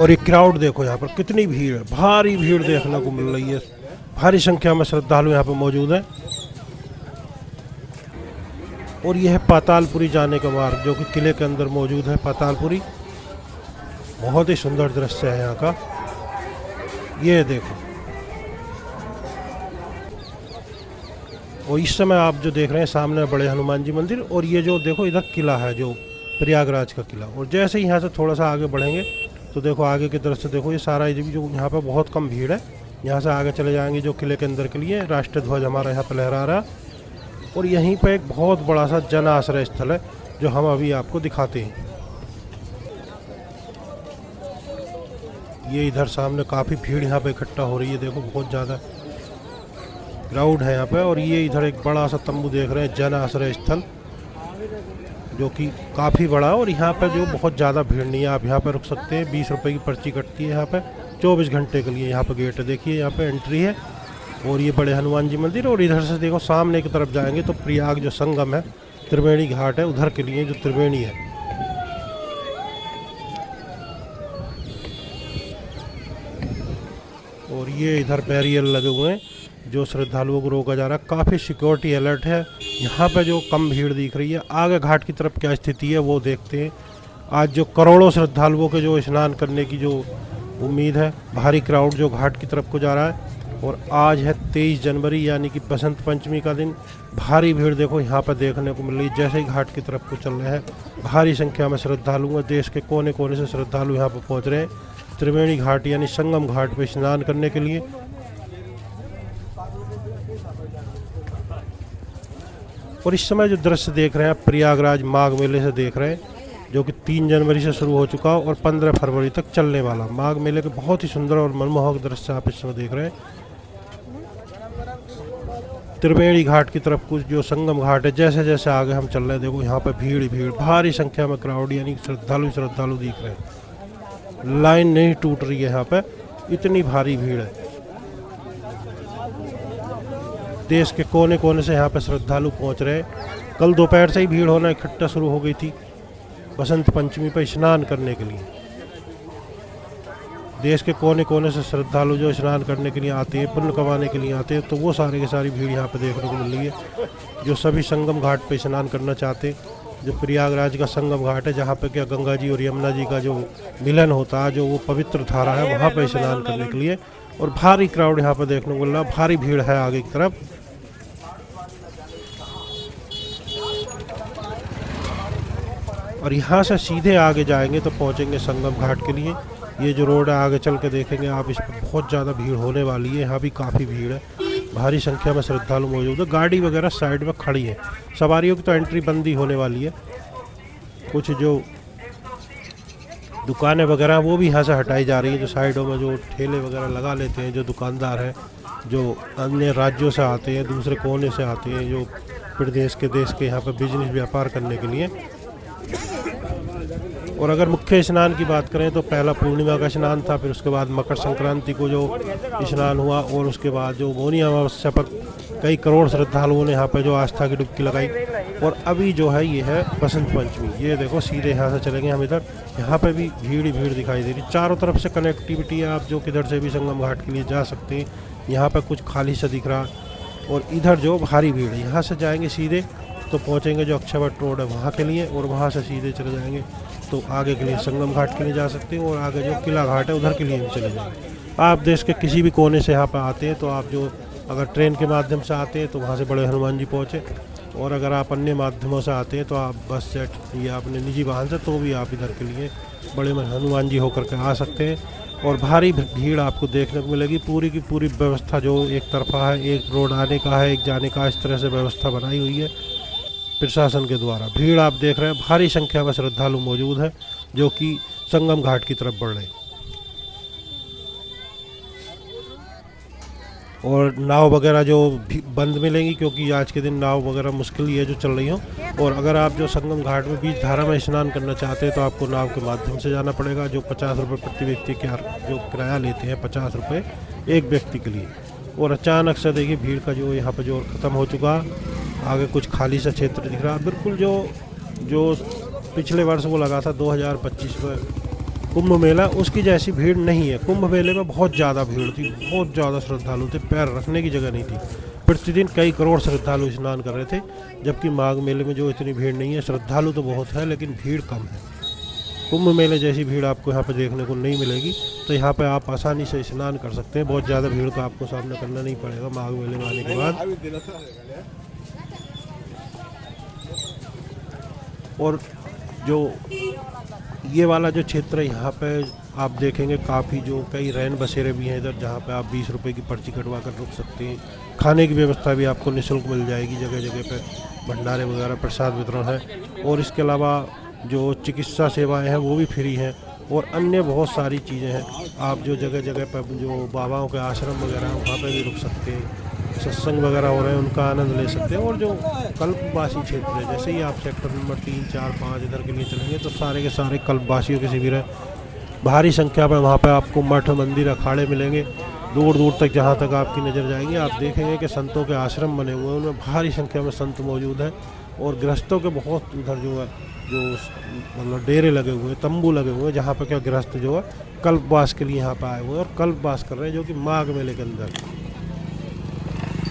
और ये क्राउड देखो, यहाँ पर कितनी भीड़ है, भारी भीड़ देखने को मिल रही है। भारी संख्या में श्रद्धालु यहाँ पर मौजूद हैं। और यह है पातालपुरी जाने का मार्ग, जो कि किले के अंदर मौजूद है। पातालपुरी बहुत ही सुंदर दृश्य है यहाँ का। ये देखो, और इस समय आप जो देख रहे हैं सामने बड़े हनुमान जी मंदिर, और ये जो देखो इधर किला है, जो प्रयागराज का किला। और जैसे ही यहाँ से थोड़ा सा आगे बढ़ेंगे तो देखो आगे की तरफ से देखो, ये सारा जो यहाँ पर बहुत कम भीड़ है। यहाँ से आगे चले जाएंगे जो किले के अंदर के लिए, राष्ट्रीय ध्वज हमारा यहाँ पर लहरा रहा है। और यहीं पर एक बहुत बड़ा सा जन आश्रय स्थल है, जो हम अभी आपको दिखाते हैं। ये इधर सामने काफ़ी भीड़ यहाँ पे इकट्ठा हो रही है, देखो बहुत ज़्यादा क्राउड है यहाँ पे। और ये इधर एक बड़ा सा तंबू देख रहे हैं, जन आश्रय स्थल, जो कि काफ़ी बड़ा है। और यहाँ पे जो बहुत ज़्यादा भीड़ नहीं है, आप यहाँ पे रुक सकते हैं। 20 रुपये की पर्ची कटती है यहाँ पे 24 घंटे के लिए। यहाँ पे गेट है, देखिए यहाँ पे एंट्री है। और ये बड़े हनुमान जी मंदिर। और इधर से देखो सामने की तरफ जाएंगे तो प्रयाग जो संगम है, त्रिवेणी घाट है, उधर के लिए जो त्रिवेणी है। और ये इधर बैरियर लगे हुए हैं, जो श्रद्धालुओं को रोका जा रहा है। काफ़ी सिक्योरिटी अलर्ट है यहाँ पे, जो कम भीड़ दिख रही है। आगे घाट की तरफ क्या स्थिति है वो देखते हैं। आज जो करोड़ों श्रद्धालुओं के जो स्नान करने की जो उम्मीद है, भारी क्राउड जो घाट की तरफ को जा रहा है। और आज है 23 जनवरी, यानी कि बसंत पंचमी का दिन। भारी भीड़ देखो यहाँ पर देखने को मिल रही है। जैसे ही घाट की तरफ को चल रहे हैं, भारी संख्या में श्रद्धालु हैं। देश के कोने कोने से श्रद्धालु यहाँ पर पहुँच रहे हैं त्रिवेणी घाट यानी संगम घाट पर स्नान करने के लिए। और इस समय जो दृश्य देख रहे हैं आप, प्रयागराज माघ मेले से देख रहे हैं, जो कि 3 जनवरी से शुरू हो चुका और 15 फरवरी तक चलने वाला माघ मेले के बहुत ही सुंदर और मनमोहक दृश्य आप इस समय देख रहे हैं। त्रिवेणी घाट की तरफ कुछ जो संगम घाट है, जैसे जैसे आगे हम चल रहे हैं, देखो यहाँ पर भीड़ भीड़, भारी संख्या में क्राउड यानी श्रद्धालु दिख रहे हैं। लाइन नहीं टूट रही है यहाँ पे, इतनी भारी भीड़ है। देश के कोने कोने से यहाँ पे श्रद्धालु पहुँच रहे हैं। कल दोपहर से ही भीड़ होना इकट्ठा शुरू हो गई थी बसंत पंचमी पर स्नान करने के लिए। देश के कोने कोने से श्रद्धालु जो स्नान करने के लिए आते हैं, पुण्य कमाने के लिए आते हैं, तो वो सारे की सारी भीड़ यहाँ पे देखने को मिल रही है। जो सभी संगम घाट पे स्नान करना चाहते हैं, जो प्रयागराज का संगम घाट है, जहाँ पे क्या गंगा जी और यमुना जी का जो मिलन होता है, जो वो पवित्र धारा है, वहाँ पे स्नान करने के लिए। और भारी क्राउड यहाँ पे देखने को मिल रहा है, भारी भीड़ है आगे की तरफ। और यहाँ से सीधे आगे जाएंगे तो पहुँचेंगे संगम घाट के लिए। ये जो रोड है आगे चल के देखेंगे आप, इस पर बहुत ज़्यादा भीड़ होने वाली है। यहाँ भी काफ़ी भीड़ है, भारी संख्या में श्रद्धालु मौजूद है। गाड़ी वगैरह साइड में खड़ी है, सवारियों की तो एंट्री बंदी होने वाली है। कुछ जो दुकानें वगैरह वो भी यहाँ से हटाई जा रही है। जो साइडों में जो ठेले वगैरह लगा लेते हैं, जो दुकानदार हैं, जो अन्य राज्यों से आते हैं, दूसरे कोने से आते हैं, जो प्रदेश के देश के यहाँ पर बिजनेस व्यापार करने के लिए। और अगर मुख्य स्नान की बात करें तो पहला पूर्णिमा का स्नान था, फिर उसके बाद मकर संक्रांति को जो स्नान हुआ, और उसके बाद जो मौनी अमावस्या पर कई करोड़ श्रद्धालुओं ने यहाँ पर जो आस्था की डुबकी लगाई। और अभी जो है ये है बसंत पंचमी। ये देखो सीधे यहाँ से चलेंगे हम इधर, यहाँ पे भी भीड़ ही भीड़ दिखाई दे रही। चारों तरफ से कनेक्टिविटी है, आप जो किधर से भी संगम घाट के लिए जा सकते हैं। यहाँ पर कुछ खाली सा दिख रहा, और इधर जो भारी भीड़ है। यहाँ से जाएंगे सीधे तो पहुँचेंगे जो अक्षयवट रोड है वहाँ के लिए, और वहाँ से सीधे चले जाएंगे तो आगे के लिए संगम घाट के लिए जा सकते हैं, और आगे जो किला घाट है उधर के लिए भी चले जाएंगे। आप देश के किसी भी कोने से यहाँ पर आते हैं तो आप जो अगर ट्रेन के माध्यम से आते हैं तो वहाँ से बड़े हनुमान जी पहुँचे, और अगर आप अन्य माध्यमों से आते हैं तो आप बस सेट या अपने निजी वाहन से, तो भी आप इधर के लिए बड़े हनुमान जी होकर के आ सकते हैं। और भारी भीड़ आपको देखने को मिलेगी। पूरी की पूरी व्यवस्था जो एक तरफा है, एक रोड आने का है, एक जाने का, इस तरह से व्यवस्था बनाई हुई है प्रशासन के द्वारा। भीड़ आप देख रहे हैं, भारी संख्या में श्रद्धालु मौजूद है जो कि संगम घाट की तरफ बढ़ रहे हैं। और नाव वगैरह जो बंद मिलेंगी, क्योंकि आज के दिन नाव वगैरह मुश्किल ही है जो चल रही हो। और अगर आप जो संगम घाट में बीच धारा में स्नान करना चाहते हैं तो आपको नाव के माध्यम से जाना पड़ेगा, जो 50 रुपये प्रति व्यक्ति के जो किराया लेते हैं, 50 रुपये एक व्यक्ति के लिए। और अचानक से देखिए भीड़ का जो यहाँ पर जोर ख़त्म हो चुका। आगे कुछ खाली सा क्षेत्र दिख रहा, बिल्कुल जो पिछले वर्ष वो लगा था 2025 में कुंभ मेला उसकी जैसी भीड़ नहीं है। कुंभ मेले में बहुत ज़्यादा भीड़ थी, बहुत ज़्यादा श्रद्धालु थे, पैर रखने की जगह नहीं थी। प्रतिदिन कई करोड़ श्रद्धालु स्नान कर रहे थे, जबकि माघ मेले में जो इतनी भीड़ नहीं है। श्रद्धालु तो बहुत है लेकिन भीड़ कम है। कुंभ मेले जैसी भीड़ आपको यहाँ पर देखने को नहीं मिलेगी। तो यहाँ पर आप आसानी से स्नान कर सकते हैं, बहुत ज़्यादा भीड़ का आपको सामना करना नहीं पड़ेगा माघ मेले में आने के बाद। और जो ये वाला जो क्षेत्र है यहाँ पे आप देखेंगे काफ़ी जो कई रैन बसेरे भी हैं इधर, जहाँ पे आप 20 रुपए की पर्ची कटवा कर रुक सकते हैं। खाने की व्यवस्था भी आपको निःशुल्क मिल जाएगी, जगह जगह पे भंडारे वगैरह प्रसाद वितरण है। और इसके अलावा जो चिकित्सा सेवाएं हैं वो भी फ्री हैं, और अन्य बहुत सारी चीज़ें हैं। आप जो जगह जगह पर जो बाबाओं के आश्रम वगैरह हैं वहाँ पर भी रुक सकते हैं, सत्संग वगैरह हो रहे हैं उनका आनंद ले सकते हैं। और जो कल्पवासी क्षेत्र है, जैसे ही आप सेक्टर नंबर 3, 4, 5 इधर के लिए चलेंगे तो सारे के सारे कल्पवासियों के शिविर है। भारी संख्या में वहाँ पे आपको मठ, मंदिर, अखाड़े मिलेंगे। दूर दूर तक जहाँ तक आपकी नज़र जाएगी आप देखेंगे कि संतों के आश्रम बने हुए हैं, उनमें भारी संख्या में संत मौजूद हैं। और गृहस्थों के बहुत उधर जो है जो मतलब डेरे लगे हुए हैं, तंबू लगे हुए हैं, जहाँ पर क्या गृहस्थ जो है कल्पवास के लिए यहाँ पर आए हुए हैं और कल्पवास कर रहे हैं, जो कि माघ मेले के अंदर।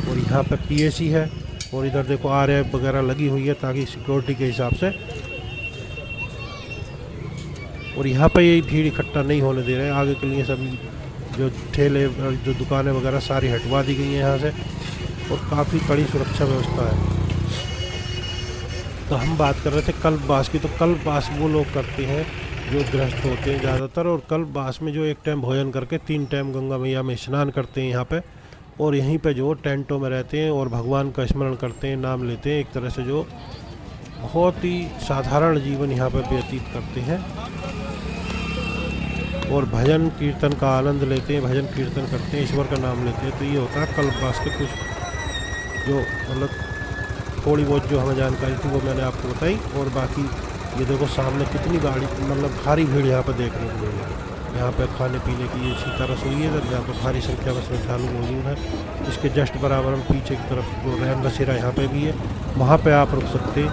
और यहाँ पे पीएसी है, और इधर देखो आरएएफ वगैरह लगी हुई है ताकि सिक्योरिटी के हिसाब से। और यहाँ पे ये भीड़ इकट्ठा नहीं होने दे रहे हैं। आगे के लिए सभी जो ठेले जो दुकानें वगैरह सारी हटवा दी गई हैं यहाँ से, और काफ़ी कड़ी सुरक्षा व्यवस्था है। तो हम बात कर रहे थे कल्पवास की। तो कल्पवास वो लोग करते हैं जो गृहस्थ होते हैं ज़्यादातर, और कल्पवास में जो एक टाइम भोजन करके 3 टाइम गंगा मैया में स्नान करते हैं यहाँ पे, और यहीं पे जो टेंटों में रहते हैं और भगवान का स्मरण करते हैं, नाम लेते हैं। एक तरह से जो बहुत ही साधारण जीवन यहाँ पर व्यतीत करते हैं और भजन कीर्तन का आनंद लेते हैं, भजन कीर्तन करते हैं, ईश्वर का नाम लेते हैं। तो ये होता है कल्पवास के कुछ जो मतलब थोड़ी बहुत जो हमें जानकारी थी वो मैंने आपको बताई। और बाकी ये देखो सामने कितनी गाड़ी मतलब भारी भीड़ यहाँ पर देखने को मिल रही है। यहाँ पर खाने पीने की ये सीता रसोई है, जहाँ पर भारी संख्या में श्रद्धालु मौजूद है। इसके जस्ट बराबर हम पीछे की तरफ जो रैन बसेरा यहाँ पे भी है, वहाँ पे आप रुक सकते हैं।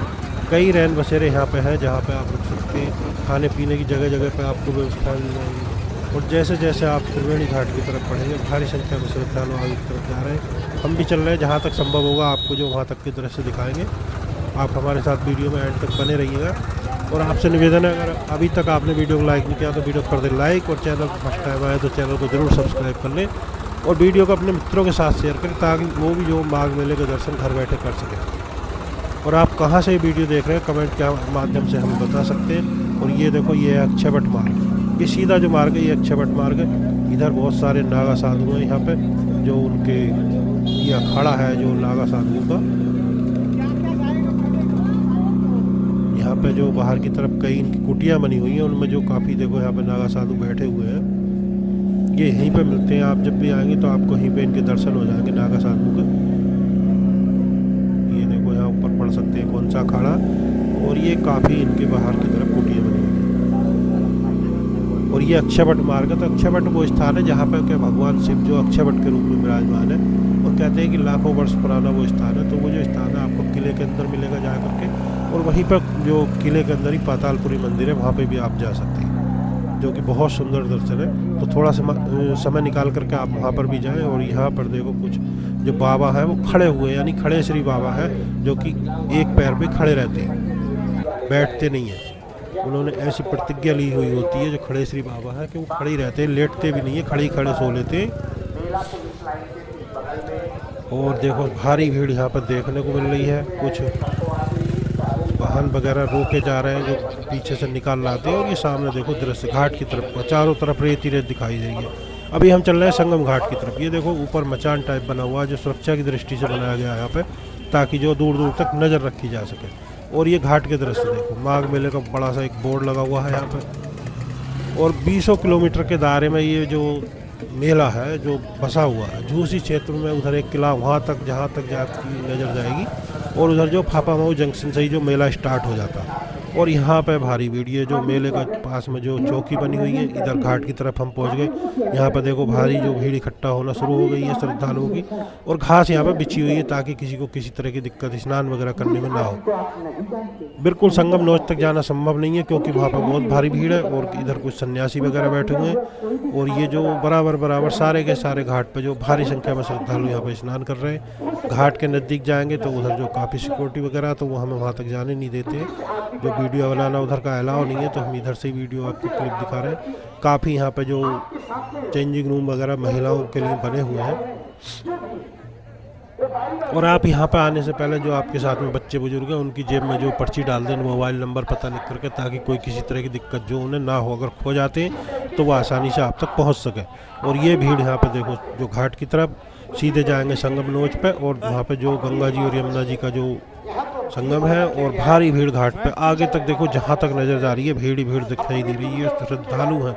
कई रैन बसेरे यहाँ पे हैं जहाँ पे आप रुक सकते हैं। खाने पीने की जगह जगह पे आपको व्यवस्था मिल जाएगी। और जैसे जैसे आप त्रिवेणी घाट की तरफ बढ़ेंगे, भारी संख्या में श्रद्धालु आगे की तरफ जा रहे हैं। हम भी चल रहे हैं, जहाँ तक संभव होगा आपको जो वहाँ तक की दृश्य दिखाएँगे। आप हमारे साथ वीडियो में एंड तक बने रहिएगा। और आपसे निवेदन है, अगर अभी तक आपने वीडियो को लाइक नहीं किया तो वीडियो कर दें लाइक, और चैनल को फर्स्ट टाइम आए तो चैनल को ज़रूर सब्सक्राइब कर लें, और वीडियो को अपने मित्रों के साथ शेयर करें ताकि वो भी जो माघ मेले के दर्शन घर बैठे कर सकें। और आप कहाँ से वीडियो देख रहे हैं कमेंट के माध्यम से हमें बता सकते हैं। और ये देखो ये है अक्षय वट मार्ग, ये सीधा जो मार्ग है ये अक्षय वट मार्ग है। इधर बहुत सारे नागा साधु हैं यहाँ पे, जो उनके ये अखाड़ा है जो नागा साधुओं का। यहाँ पे जो बाहर की तरफ कई इनकी कुटियाँ बनी हुई हैं, उनमें जो काफ़ी देखो यहाँ पे नागा साधु बैठे हुए हैं। ये यहीं पे मिलते हैं, आप जब भी आएंगे तो आपको यहीं पे इनके दर्शन हो जाएंगे नागा साधु के। ये देखो यहाँ ऊपर पढ़ सकते हैं कौन सा अखाड़ा, और ये काफ़ी इनके बाहर की तरफ कुटियाँ बनी हुई हैं। और ये अक्षय वट मार्ग है। तो अक्षय वट वो स्थान है जहाँ पर क्या भगवान शिव जो अक्षय वट के रूप में विराजमान है, और कहते हैं कि लाखों वर्ष पुराना वो स्थान है। तो वो जो स्थान है आपको किले के अंदर मिलेगा जा करके, और वहीं पर जो किले के अंदर ही पातालपुरी मंदिर है वहाँ पे भी आप जा सकते हैं, जो कि बहुत सुंदर दर्शन है। तो थोड़ा समय निकाल करके आप वहाँ पर भी जाएं। और यहाँ पर देखो कुछ जो बाबा हैं वो खड़े हुए, यानी खड़े श्री बाबा हैं, जो कि एक पैर पे खड़े रहते हैं, बैठते नहीं हैं। उन्होंने ऐसी प्रतिज्ञा ली हुई होती है जो खड़े श्री बाबा है कि वो खड़े ही रहते हैं, लेटते भी नहीं है, खड़े ही खड़े सो लेते हैं। और देखो भारी भीड़ यहाँ पर देखने को मिल रही है। कुछ वाहन वगैरह रोके जा रहे हैं जो पीछे से निकाल लाते हैं। और ये सामने देखो दृश्य घाट की तरफ, चारों तरफ रेत ही रेत दिखाई दे रही है। अभी हम चल रहे हैं संगम घाट की तरफ। ये देखो ऊपर मचान टाइप बना हुआ है जो सुरक्षा की दृष्टि से बनाया गया है यहाँ पे, ताकि जो दूर दूर तक नज़र रखी जा सके। और ये घाट के दृश्य देखो, माघ मेले का बड़ा सा एक बोर्ड लगा हुआ है यहाँ पे। और 20 किलोमीटर के दायरे में ये जो मेला है जो बसा हुआ है, झूसी क्षेत्र में उधर एक किला वहाँ तक जहाँ तक जाती नज़र जाएगी, और उधर जो फाफा मऊ जंक्शन से ही जो मेला स्टार्ट हो जाता है और यहाँ पे भारी भीड़, ये जो मेले का पास में जो चौकी बनी हुई है, इधर घाट की तरफ हम पहुँच गए। यहाँ पर देखो भारी जो भीड़ इकट्ठा होना शुरू हो गई है श्रद्धालुओं की, और घास यहाँ पे बिछी हुई है ताकि किसी को किसी तरह की दिक्कत स्नान वगैरह करने में ना हो। बिल्कुल संगम नोच तक जाना संभव नहीं है क्योंकि वहाँ पर बहुत भारी भीड़ है, और इधर कुछ सन्यासी वगैरह बैठे हुए हैं, और ये जो बराबर सारे के सारे घाट पर जो भारी संख्या में श्रद्धालु यहाँ पर स्नान कर रहे हैं। घाट के नज़दीक जाएंगे तो उधर जो काफ़ी सिक्योरिटी वगैरह तो वो हमें वहाँ तक जाने नहीं देते। जो वीडियो बनाना उधर का अलाउ नहीं है, तो हम इधर से वीडियो आपको क्लिप दिखा रहे हैं। काफ़ी यहाँ पे जो चेंजिंग रूम वगैरह महिलाओं के लिए बने हुए हैं, और आप यहाँ पे आने से पहले जो आपके साथ में बच्चे बुजुर्ग हैं उनकी जेब में जो पर्ची डाल दें, मोबाइल नंबर पता लिख करके, ताकि कोई किसी तरह की दिक्कत जो उन्हें ना हो। अगर खो जाते हैं तो वो आसानी से आप तक पहुँच सके। और ये भीड़ यहाँ पे देखो जो घाट की तरफ सीधे जाएंगे संगम नोच पे, और वहाँ पे जो गंगा जी और यमुना जी का जो संगम है, और भारी भीड़ घाट पे आगे तक देखो, जहाँ तक नज़र जा रही है भीड़ ही भीड़ दिखाई दे रही है। श्रद्धालु हैं,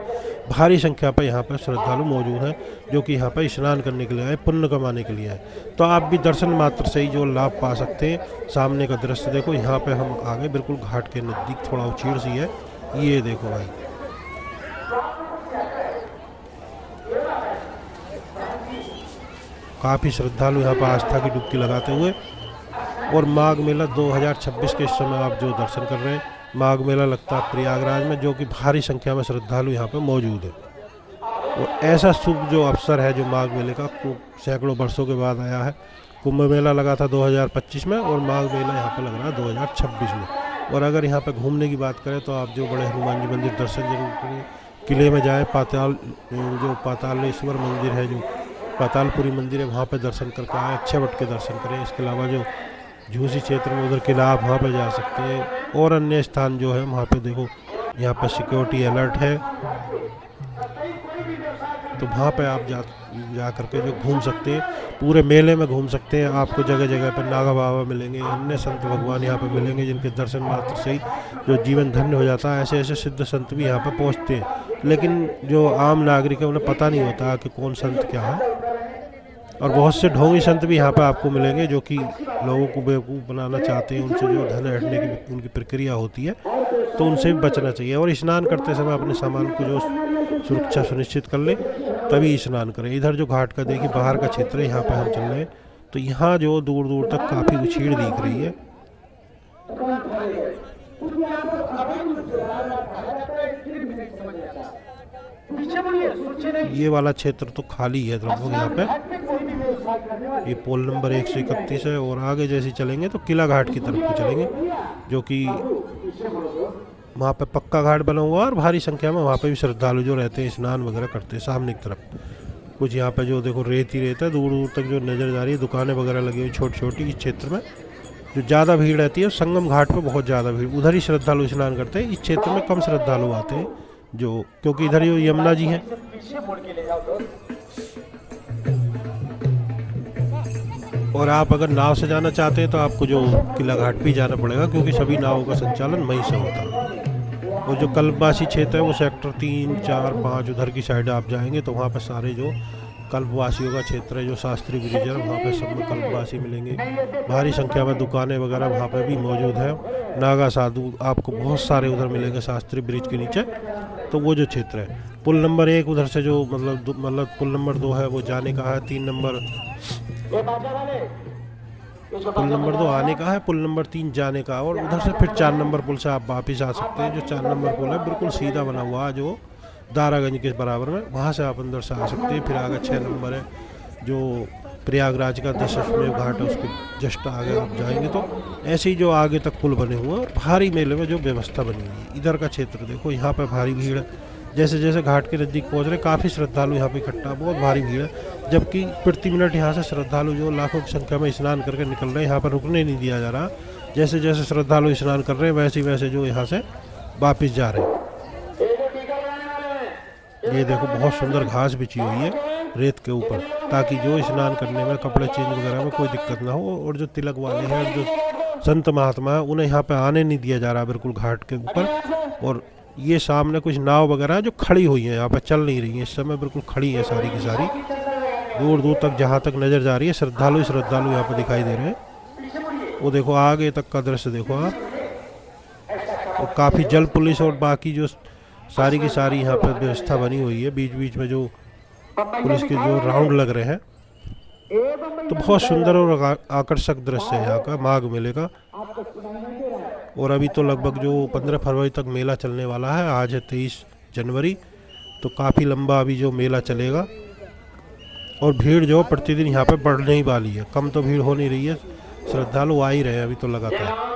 भारी संख्या पर यहाँ पर श्रद्धालु मौजूद हैं जो कि यहाँ पर स्नान करने के लिए आए, पुण्य कमाने के लिए आए। तो आप भी दर्शन मात्र से ही जो लाभ पा सकते हैं। सामने का दृश्य देखो, यहाँ पे हम आगे बिल्कुल घाट के नज़दीक, थोड़ा उचीड़ सी है, ये देखो भाई। काफ़ी श्रद्धालु यहाँ पर आस्था की डुबकी लगाते हुए, और माघ मेला 2026 के इस समय आप जो दर्शन कर रहे हैं, माघ मेला लगता है प्रयागराज में, जो कि भारी संख्या में श्रद्धालु यहाँ पर मौजूद है। और ऐसा शुभ जो अवसर है जो माघ मेले का, सैकड़ों वर्षों के बाद आया है। कुंभ मेला लगा था 2025 में, और माघ मेला यहाँ पर लग रहा है 2026 में। और अगर यहाँ पर घूमने की बात करें तो आप जो बड़े हनुमान जी मंदिर दर्शन जरूर करें, किले में जाए, पातालेश्वर मंदिर है, जो पातालपुरी मंदिर है, वहाँ पे दर्शन करके आए, अक्षयवट के दर्शन करें। इसके अलावा जो झूसी क्षेत्र में उधर किला, आप वहाँ पे जा सकते हैं। और अन्य स्थान जो है वहाँ पे देखो, यहाँ पर सिक्योरिटी अलर्ट है, तो वहाँ पे आप जा करके जो घूम सकते हैं, पूरे मेले में घूम सकते हैं। आपको जगह जगह पर नागा बाबा मिलेंगे, अन्य संत भगवान यहाँ पे मिलेंगे, जिनके दर्शन मात्र से ही जो जीवन धन्य हो जाता है। ऐसे ऐसे सिद्ध संत भी यहाँ पे पहुँचते हैं, लेकिन जो आम नागरिक है उन्हें पता नहीं होता कि कौन संत क्या है। और बहुत से ढोंगी संत भी यहाँ पर आपको मिलेंगे जो कि लोगों को बेवकूफ़ बनाना चाहते हैं। उनसे जो धन हटने की उनकी प्रक्रिया होती है, तो उनसे भी बचना चाहिए। और स्नान करते समय अपने सामान को जो सुरक्षा सुनिश्चित कर ले, तभी स्नान करें। इधर जो घाट का देखिए बाहर का क्षेत्र है, यहाँ पर हम चल रहे हैं, तो यहाँ जो दूर दूर तक काफ़ी उछीड़ दिख रही है। ये वाला क्षेत्र तो खाली है लगभग यहाँ पे। ये पोल नंबर 131 है, और आगे जैसे चलेंगे तो किला घाट की तरफ को चलेंगे, जो कि वहाँ पे पक्का घाट बना हुआ है, और भारी संख्या में वहाँ पे भी श्रद्धालु जो रहते हैं स्नान वगैरह करते हैं। सामने की तरफ कुछ यहाँ पे जो देखो रेत ही रेत है, दूर दूर तक जो नज़र जा रही है, दुकानें वगैरह लगी हुई छोटी छोटी। इस क्षेत्र में जो ज़्यादा भीड़ रहती है संगम घाट पर, बहुत ज़्यादा भीड़, उधर ही श्रद्धालु स्नान करते हैं। इस क्षेत्र में कम श्रद्धालु आते हैं, जो क्योंकि इधर ही यमुना जी हैं। और आप अगर नाव से जाना चाहते हैं तो आपको जो किला घाट भी जाना पड़ेगा, क्योंकि सभी नावों का संचालन वहीं से होता है। और जो कल्पवासी क्षेत्र है वो सेक्टर 3, 4, 5 उधर की साइड आप जाएंगे तो वहाँ पर सारे जो कल्पवासियों का क्षेत्र है, जो शास्त्री ब्रिज है, वहाँ पे सब में कल्पवासी मिलेंगे। भारी संख्या में दुकानें वगैरह वहाँ पे भी मौजूद है। नागा साधु आपको बहुत सारे उधर मिलेंगे शास्त्री ब्रिज के नीचे। तो वो जो क्षेत्र है, पुल नंबर 1 उधर से जो मतलब पुल नंबर 2 है वो जाने का है, पुल नंबर 2 आने का है, पुल नंबर 3 जाने का, और उधर से फिर 4 नंबर पुल से आप वापिस आ सकते हैं। जो 4 नंबर पुल है बिल्कुल सीधा बना हुआ है, जो दारागंज के बराबर में, वहाँ से आप अंदर से आ सकते हैं। फिर आगे 6 नंबर है जो प्रयागराज का 10वें घाट है, उसके जस्ट आगे आप जाएंगे तो ऐसे ही जो आगे तक पुल बने हुए हैं, और भारी मेले में जो व्यवस्था बनी हुई है। इधर का क्षेत्र देखो, यहाँ पर भारी भीड़ है। जैसे जैसे घाट के नज़दीक पहुँच रहे, काफ़ी श्रद्धालु यहाँ पे इकट्ठा, बहुत भारी भीड़ है। जबकि प्रति मिनट यहाँ से श्रद्धालु जो लाखों की संख्या में स्नान करके निकल रहे हैं, यहाँ पर रुकने नहीं दिया जा रहा। जैसे जैसे श्रद्धालु स्नान कर रहे हैं, वैसे वैसे जो यहाँ से वापिस जा रहे हैं। ये देखो बहुत सुंदर घास बिछी हुई है रेत के ऊपर, ताकि जो स्नान करने में, कपड़े चेंज वगैरह में कोई दिक्कत ना हो। और जो तिलक वाले हैं और जो संत महात्मा है, उन्हें यहाँ पे आने नहीं दिया जा रहा बिल्कुल घाट के ऊपर। और ये सामने कुछ नाव वगैरह जो खड़ी हुई हैं, यहाँ पर चल नहीं रही हैं इस समय, बिल्कुल खड़ी है सारी की सारी। दूर दूर तक जहाँ तक नज़र जा रही है श्रद्धालु यहाँ पर दिखाई दे रहे हैं। वो देखो आगे तक का दृश्य देखो आप। और काफ़ी जल पुलिस और बाकी जो सारी की सारी यहाँ पर व्यवस्था बनी हुई है। बीच बीच में जो पुलिस के जो राउंड लग रहे हैं, तो बहुत सुंदर और आकर्षक दृश्य है यहाँ का माघ मेले का। और अभी तो लगभग जो 15 फरवरी तक मेला चलने वाला है, आज है 23 जनवरी, तो काफ़ी लंबा अभी जो मेला चलेगा। और भीड़ जो प्रतिदिन यहाँ पे बढ़ने ही वाली है, कम तो भीड़ हो नहीं रही है, श्रद्धालु आ ही रहे हैं अभी तो लगातार।